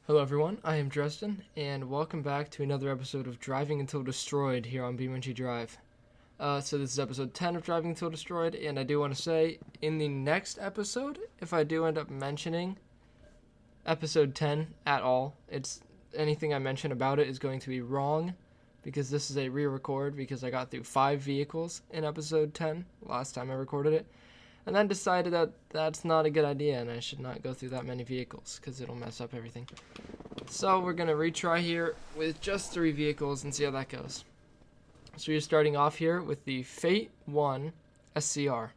Hello everyone, I am Dresden, and welcome back to another episode of Driving Until Destroyed here on BeamNG.Drive. So this is episode 10 of Driving Until Destroyed, and I do want to say, in the next episode, if I do end up mentioning episode 10 at all, anything I mention about it is going to be wrong, because this is a re-record, because I got through 5 vehicles in episode 10, last time I recorded it, and then decided that that's not a good idea, and I should not go through that many vehicles, because it'll mess up everything. So we're going to retry here with just 3 vehicles and see how that goes. So you're starting off here with the Fate 1 SCR.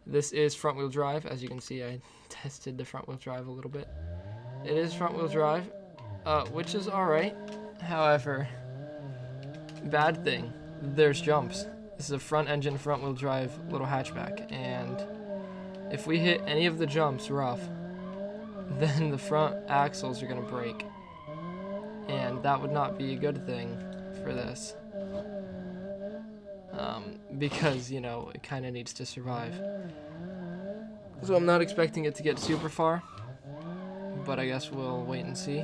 This is front wheel drive. As you can see, I tested the front wheel drive a little bit. It is front wheel drive, which is alright. However, bad thing, there's jumps. This is a front engine, front wheel drive little hatchback, and if we hit any of the jumps rough, then the front axles are going to break, and that would not be a good thing for this, because, you know, it kind of needs to survive. So I'm not expecting it to get super far, but I guess we'll wait and see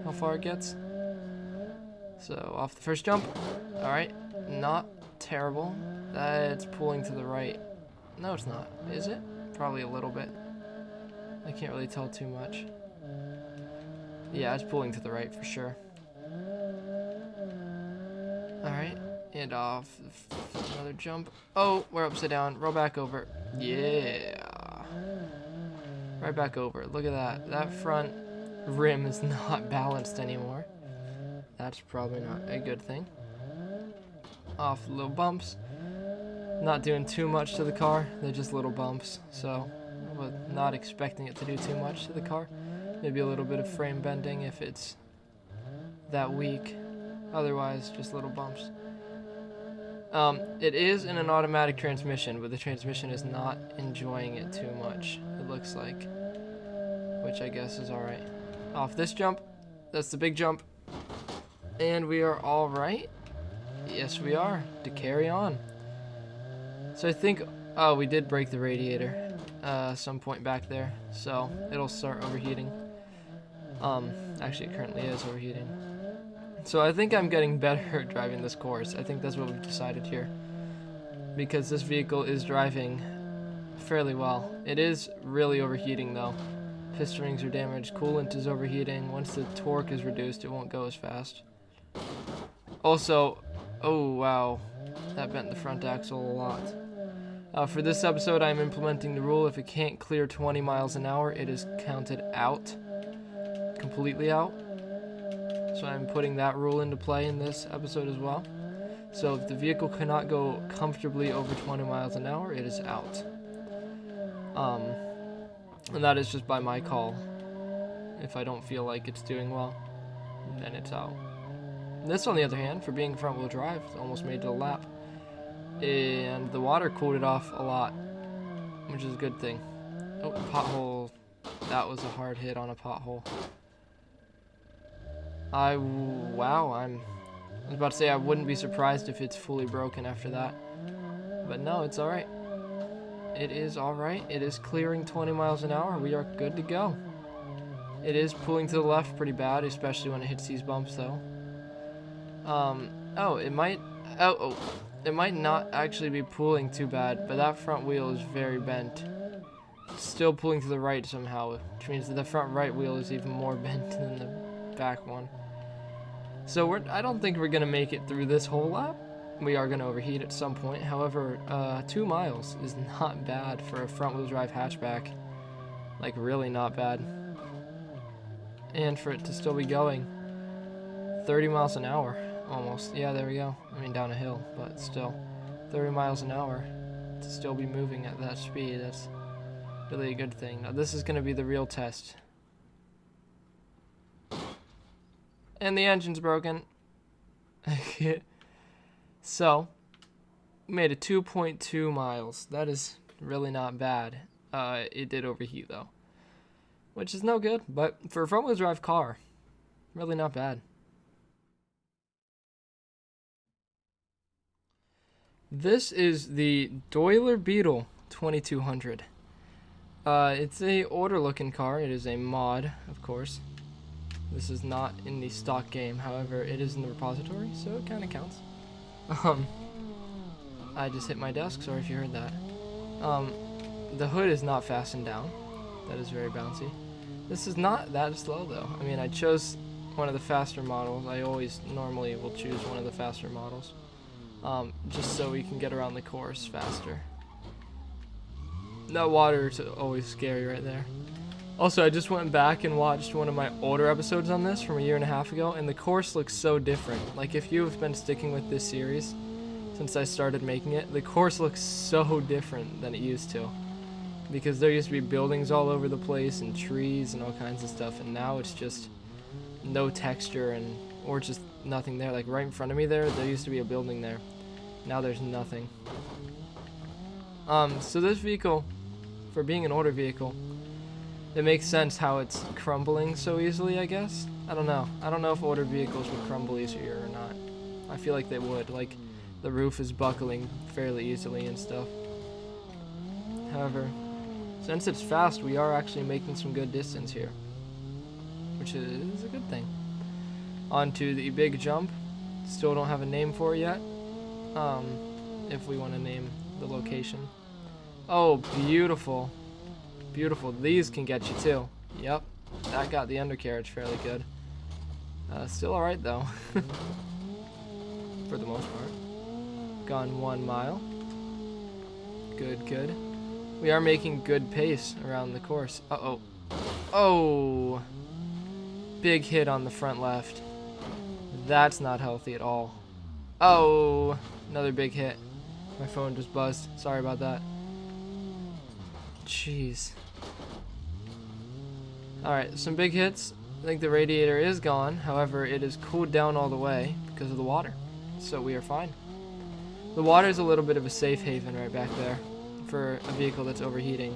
how far it gets. So off the first jump, alright, not terrible. It's pulling to the right. No, it's not. Is it? Probably a little bit. I can't really tell too much. Yeah, it's pulling to the right for sure. Alright, and off another jump. Oh, we're upside down. Roll back over. Yeah. Right back over. Look at that. That front rim is not balanced anymore. That's probably not a good thing. Off little bumps. Not doing too much to the car. They're just little bumps. So, I was not expecting it to do too much to the car. Maybe a little bit of frame bending if it's that weak. Otherwise, just little bumps. It is in an automatic transmission, but the transmission is not enjoying it too much, it looks like. Which I guess is alright. Off this jump. That's the big jump. And we are alright. Yes, we are. To carry on. So I think, oh, we did break the radiator some point back there, so it'll start overheating. Actually, it currently is overheating. So I think I'm getting better at driving this course. I think that's what we've decided here, because this vehicle is driving fairly well. It is really overheating though. Piston rings are damaged, coolant is overheating. Once the torque is reduced, it won't go as fast. Also, oh wow, that bent the front axle a lot. For this episode, I'm implementing the rule: if it can't clear 20 miles an hour, it is counted out, completely out. So I'm putting that rule into play in this episode as well. So if the vehicle cannot go comfortably over 20 miles an hour, it is out. And that is just by my call. If I don't feel like it's doing well, then it's out. This, on the other hand, for being front-wheel drive, almost made it to the lap. And the water cooled it off a lot, which is a good thing. Oh, pothole. That was a hard hit on a pothole. Wow, I was about to say I wouldn't be surprised if it's fully broken after that. But no, it's alright. It is alright. It is clearing 20 miles an hour. We are good to go. It is pulling to the left pretty bad, especially when it hits these bumps though. It might not actually be pulling too bad, but that front wheel is very bent. Still pulling to the right somehow, which means that the front right wheel is even more bent than the back one. So I don't think we're going to make it through this whole lap. We are going to overheat at some point. However, 2 miles is not bad for a front wheel drive hatchback. Like, really not bad. And for it to still be going 30 miles an hour. Almost. Yeah, there we go. I mean, down a hill, but still. 30 miles an hour to still be moving at that speed. That's really a good thing. Now, this is going to be the real test. And the engine's broken. So, made it 2.2 miles. That is really not bad. It did overheat, though, which is no good, but for a front-wheel drive car, really not bad. This is the Doyler Beetle 2200. It's a older looking car. It is a mod, of course. This is not in the stock game, however, it is in the repository, so it kind of counts. I just hit my desk, sorry if you heard that. The hood is not fastened down. That is very bouncy. This is not that slow though. I mean, I chose one of the faster models. I always normally will choose one of the faster models. Just so we can get around the course faster. That water is always scary right there. Also, I just went back and watched one of my older episodes on this from a year and a half ago, and the course looks so different. Like, if you have been sticking with this series since I started making it, the course looks so different than it used to. Because there used to be buildings all over the place and trees and all kinds of stuff, and now it's just no texture or just nothing there. Like right in front of me there used to be a building there. Now there's nothing. So this vehicle, for being an older vehicle, it makes sense how it's crumbling so easily, I guess. I don't know. I don't know if older vehicles would crumble easier or not. I feel like they would. Like, the roof is buckling fairly easily and stuff. However, since it's fast, we are actually making some good distance here, which is a good thing. On to the big jump. Still don't have a name for it yet. If we want to name the location. Oh, beautiful. Beautiful. These can get you too. Yep. That got the undercarriage fairly good. Still alright though. For the most part. Gone 1 mile. Good, good. We are making good pace around the course. Uh-oh. Oh! Big hit on the front left. That's not healthy at all. Oh! Another big hit. My phone just buzzed. Sorry about that. Jeez. Alright, some big hits. I think the radiator is gone. However, it is cooled down all the way because of the water. So we are fine. The water is a little bit of a safe haven right back there for a vehicle that's overheating.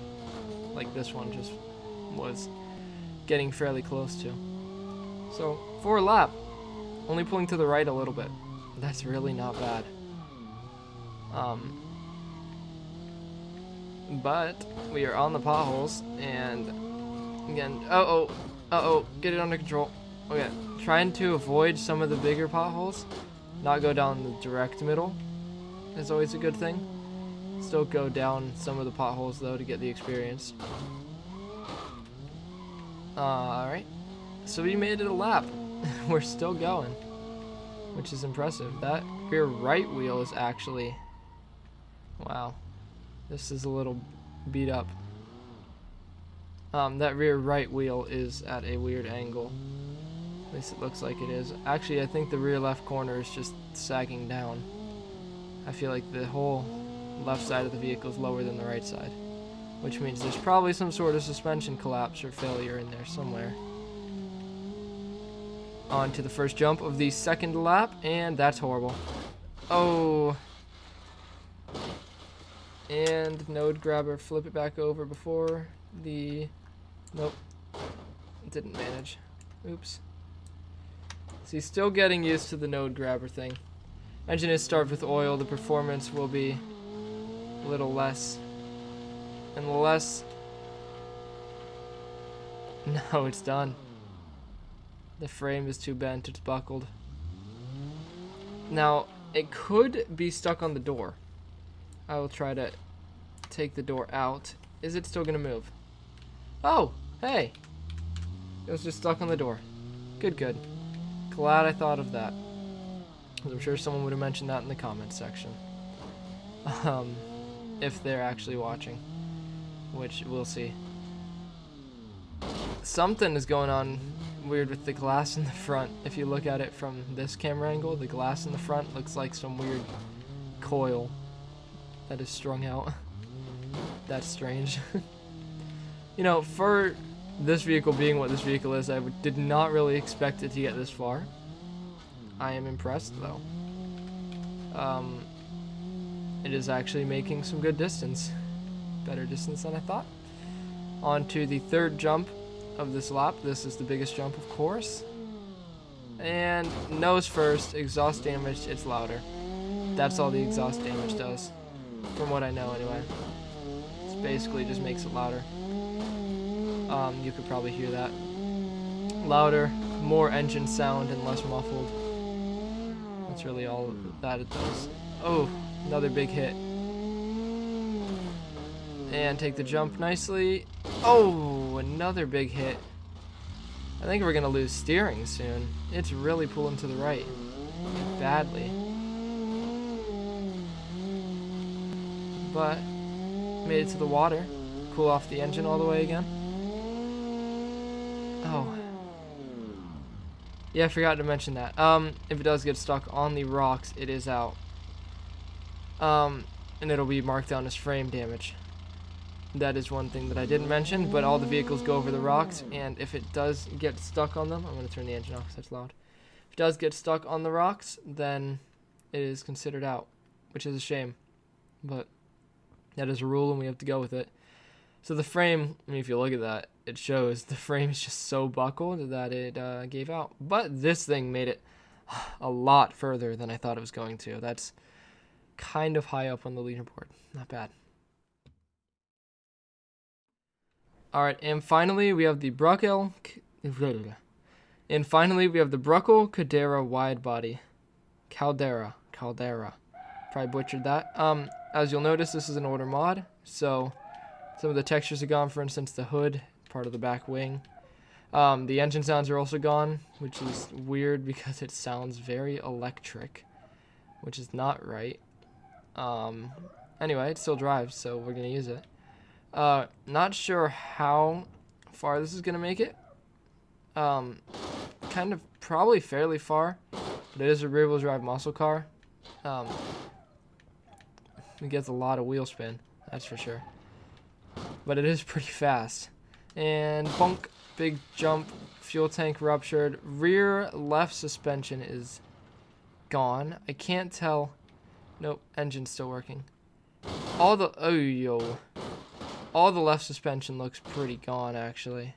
Like this one just was getting fairly close to. So, for a lap. Only pulling to the right a little bit. That's really not bad. But we are on the potholes, and again, get it under control. Okay, trying to avoid some of the bigger potholes, not go down the direct middle is always a good thing. Still go down some of the potholes though to get the experience. Alright, so we made it a lap. We're still going, which is impressive. That rear right wheel is actually, wow. This is a little beat up. That rear right wheel is at a weird angle. At least it looks like it is. Actually, I think the rear left corner is just sagging down. I feel like the whole left side of the vehicle is lower than the right side, which means there's probably some sort of suspension collapse or failure in there somewhere. On to the first jump of the second lap, and that's horrible. Oh. And node grabber, flip it back over before the, nope, didn't manage. Oops. So he's still getting used to the node grabber thing. Engine is starved with oil, the performance will be a little less and less. No, it's done. The frame is too bent, it's buckled. Now, it could be stuck on the door. I will try to take the door out. Is it still gonna move? Oh, hey. It was just stuck on the door. Good, good. Glad I thought of that. I'm sure someone would have mentioned that in the comments section. If they're actually watching, which we'll see. Something is going on weird with the glass in the front. If you look at it from this camera angle, the glass in the front looks like some weird coil that is strung out. That's strange. You know, for this vehicle being what this vehicle is, I did not really expect it to get this far. I am impressed though. It is actually making some good distance. Better distance than I thought. On to the third jump of this lap. This is the biggest jump, of course. And nose first, exhaust damage, it's louder. That's all the exhaust damage does. From what I know, anyway. It basically just makes it louder. You could probably hear that. Louder, more engine sound and less muffled. That's really all that it does. Oh, another big hit. And take the jump nicely. Oh, another big hit. I think we're gonna lose steering soon. It's really pulling to the right. Badly. But made it to the water. Cool off the engine all the way again. Oh. Yeah, I forgot to mention that. If it does get stuck on the rocks, it is out. And it'll be marked down as frame damage. That is one thing that I didn't mention, but all the vehicles go over the rocks, and if it does get stuck on them, I'm going to turn the engine off because that's loud. If it does get stuck on the rocks, then it is considered out, which is a shame. But that is a rule, and we have to go with it. So the frame, I mean, if you look at that, it shows the frame is just so buckled that it gave out. But this thing made it a lot further than I thought it was going to. That's kind of high up on the leaderboard. Not bad. Alright, and finally we have the Bruckle Caldera wide body. Caldera. Probably butchered that. As you'll notice, this is an older mod, so some of the textures are gone. For instance, the hood, part of the back wing. The engine sounds are also gone, which is weird because it sounds very electric, which is not right. Anyway, it still drives, so we're gonna use it. Not sure how far this is gonna make it. Kind of probably fairly far, but it is a rear-wheel drive muscle car. It gets a lot of wheel spin, that's for sure. But it is pretty fast. And bonk, big jump, fuel tank ruptured. Rear left suspension is gone. I can't tell. Nope, engine's still working. All the left suspension looks pretty gone, actually.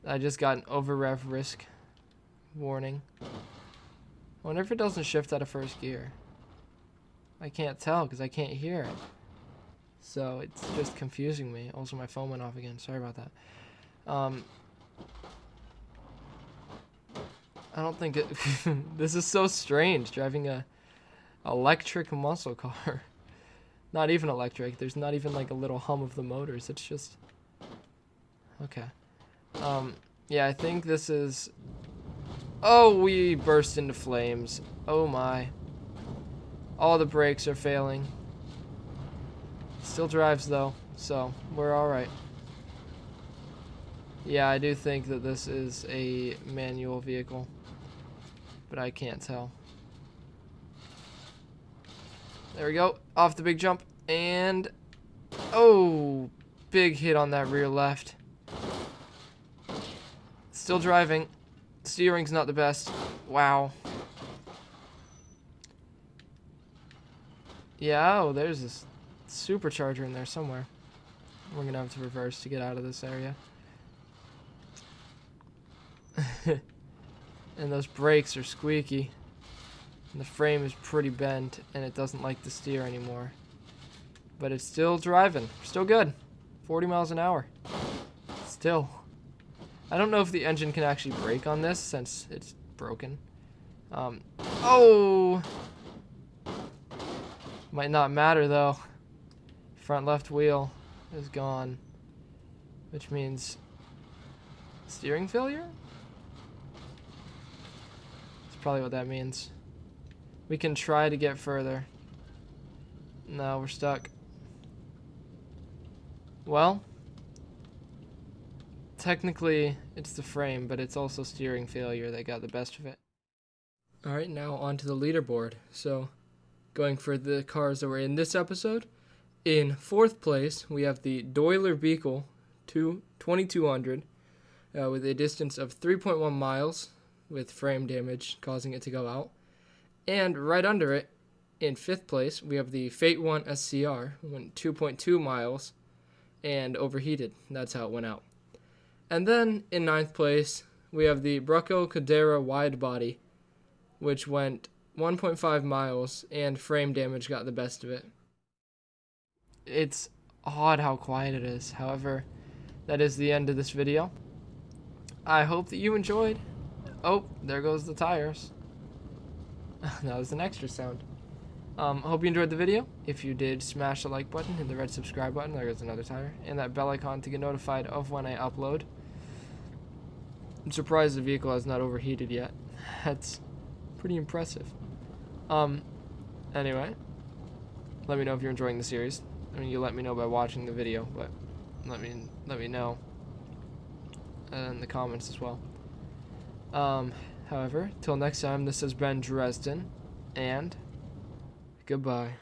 I just got an over rev risk warning. I wonder if it doesn't shift out of first gear. I can't tell because I can't hear it. So it's just confusing me. Also, my phone went off again. Sorry about that. I don't think it... This is so strange, driving a electric muscle car. Not even electric. There's not even like a little hum of the motors. It's just... Okay. Yeah, I think this is... Oh, we burst into flames. Oh my. All the brakes are failing. Still drives though, so we're alright. Yeah, I do think that this is a manual vehicle, but I can't tell. There we go, off the big jump, and oh, big hit on that rear left. Still driving. Steering's not the best. Wow. Yeah, oh, there's this supercharger in there somewhere. We're gonna have to reverse to get out of this area. And those brakes are squeaky. And the frame is pretty bent, and it doesn't like to steer anymore. But it's still driving. Still good. 40 miles an hour. Still. I don't know if the engine can actually brake on this since it's broken. Oh! Might not matter though. Front left wheel is gone. Which means steering failure? That's probably what that means. We can try to get further. No, we're stuck. Well, technically it's the frame, but it's also steering failure that got the best of it. Alright, now on to the leaderboard. So, going for the cars that were in this episode. In fourth place, we have the Doiler Beagle 2200 with a distance of 3.1 miles with frame damage causing it to go out. And right under it, in fifth place, we have the Fate 1 SCR, went 2.2 miles and overheated. That's how it went out. And then in ninth place, we have the Bruckle Caldera wide body, which went 1.5 miles and frame damage got the best of it. It's odd how quiet it is. However, that is the end of this video. I hope that you enjoyed. Oh, there goes the tires. That was an extra sound. Hope you enjoyed the video. If you did, smash the like button, hit the red subscribe button, there goes another tire, and that bell icon to get notified of when I upload. I'm surprised the vehicle has not overheated yet. That's pretty impressive. Anyway, let me know if you're enjoying the series. I mean, you let me know by watching the video, but let me know in the comments as well. However, till next time, this has been Dresden, and goodbye.